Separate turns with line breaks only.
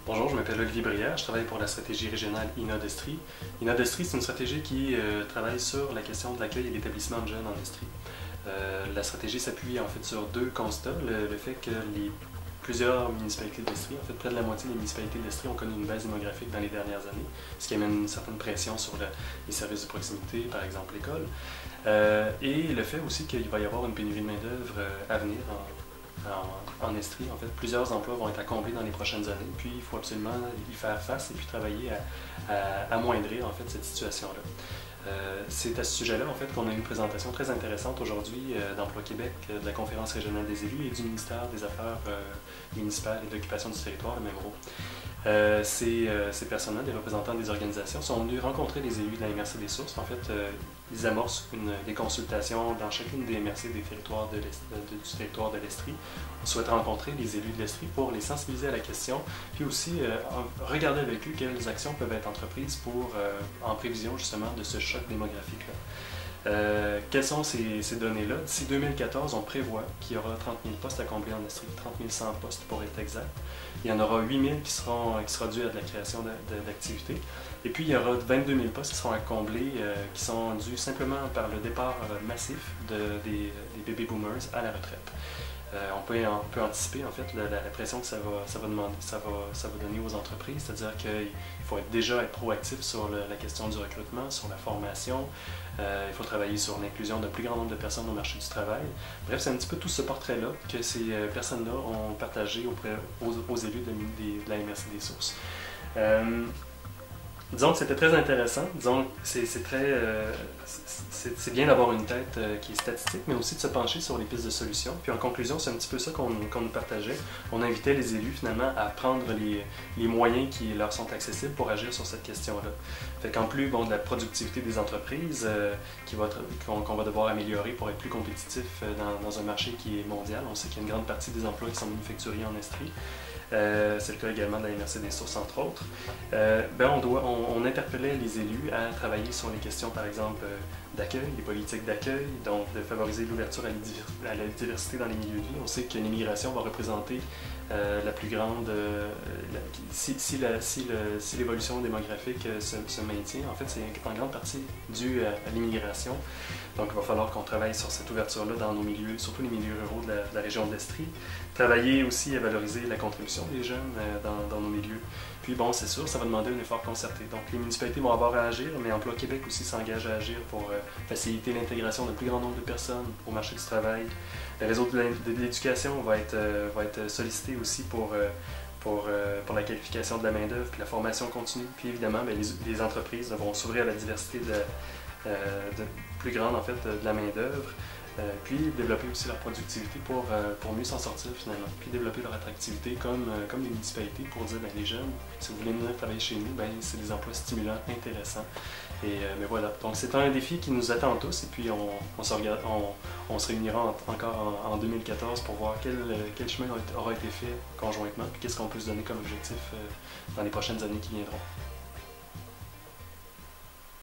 Bonjour, je m'appelle Olivier Brière, je travaille pour la stratégie régionale INA-Destry. INA-Destry, c'est une stratégie qui travaille sur la question de l'accueil et l'établissement de jeunes en Estrie. La stratégie s'appuie en fait sur deux constats. Le fait que plusieurs municipalités d'Estrie, en fait près de la moitié des municipalités d'Estrie ont connu une baisse démographique dans les dernières années, ce qui amène une certaine pression sur les services de proximité, par exemple l'école. Et le fait aussi qu'il va y avoir une pénurie de main-d'œuvre à venir en Estrie. En fait, plusieurs emplois vont être à combler dans les prochaines années, puis il faut absolument y faire face et puis travailler à amoindrir en fait cette situation-là. C'est à ce sujet-là en fait qu'on a une présentation très intéressante aujourd'hui d'Emploi Québec, de la Conférence régionale des élus et du ministère des Affaires municipales et de l'occupation du territoire, le MEMRO. Ces personnes-là, des représentants des organisations, sont venus rencontrer les élus de la MRC des Sources. En fait, ils amorcent des consultations dans chacune des MRC des territoires du territoire de l'Estrie. On souhaite rencontrer les élus de l'Estrie pour les sensibiliser à la question, puis aussi regarder avec eux quelles actions peuvent être entreprises en prévision justement de ce choc démographique-là. Quelles sont ces données-là? D'ici 2014, on prévoit qu'il y aura 30 000 postes à combler en Estrie, 30 100 postes pour être exact. Il y en aura 8 000 qui sera dû à de la création d'activités. Et puis, il y aura 22 000 postes qui seront à combler, qui sont dus simplement par le départ massif des baby boomers à la retraite. On peut anticiper en fait la pression que ça va donner aux entreprises, c'est-à-dire qu'il faut déjà être proactif sur la question du recrutement, sur la formation, il faut travailler sur l'inclusion d'un plus grand nombre de personnes au marché du travail. Bref, c'est un petit peu tout ce portrait-là que ces personnes-là ont partagé aux élus de la MRC des Sources. Disons que c'était très intéressant. Disons que c'est bien d'avoir une tête qui est statistique, mais aussi de se pencher sur les pistes de solutions. Puis en conclusion, c'est un petit peu ça qu'on nous partageait. On invitait les élus finalement à prendre les moyens qui leur sont accessibles pour agir sur cette question-là. Fait qu'en plus de la productivité des entreprises qu'on va devoir améliorer pour être plus compétitif dans un marché qui est mondial. On sait qu'il y a une grande partie des emplois qui sont manufacturiers en Estrie. C'est le cas également de la MRC des Sources, entre autres. On interpellait les élus à travailler sur les questions, par exemple, d'accueil, les politiques d'accueil, donc de favoriser l'ouverture à la diversité dans les milieux de vie. On sait que l'immigration va représenter la plus grande... si l'évolution démographique se maintient, en fait, c'est en grande partie dû à l'immigration. Donc, il va falloir qu'on travaille sur cette ouverture-là dans nos milieux, surtout les milieux ruraux de la région d'Estrie. Travailler aussi à valoriser la contribution des jeunes dans nos milieux. Puis bon, c'est sûr, ça va demander un effort concerté. Donc les municipalités vont avoir à agir, mais Emploi Québec aussi s'engage à agir pour faciliter l'intégration d'un plus grand nombre de personnes au marché du travail. Le réseau de l'éducation va être sollicité aussi pour la qualification de la main-d'œuvre puis la formation continue. Puis évidemment, les entreprises vont s'ouvrir à la diversité plus grande en fait, de la main-d'œuvre. Puis développer aussi leur productivité pour mieux s'en sortir finalement, puis développer leur attractivité comme les municipalités pour dire les jeunes, si vous voulez venir travailler chez nous, c'est des emplois stimulants, intéressants. Mais voilà, donc c'est un défi qui nous attend tous et puis on se réunira encore en 2014 pour voir quel chemin aura été fait conjointement, puis qu'est-ce qu'on peut se donner comme objectif dans les prochaines années qui viendront.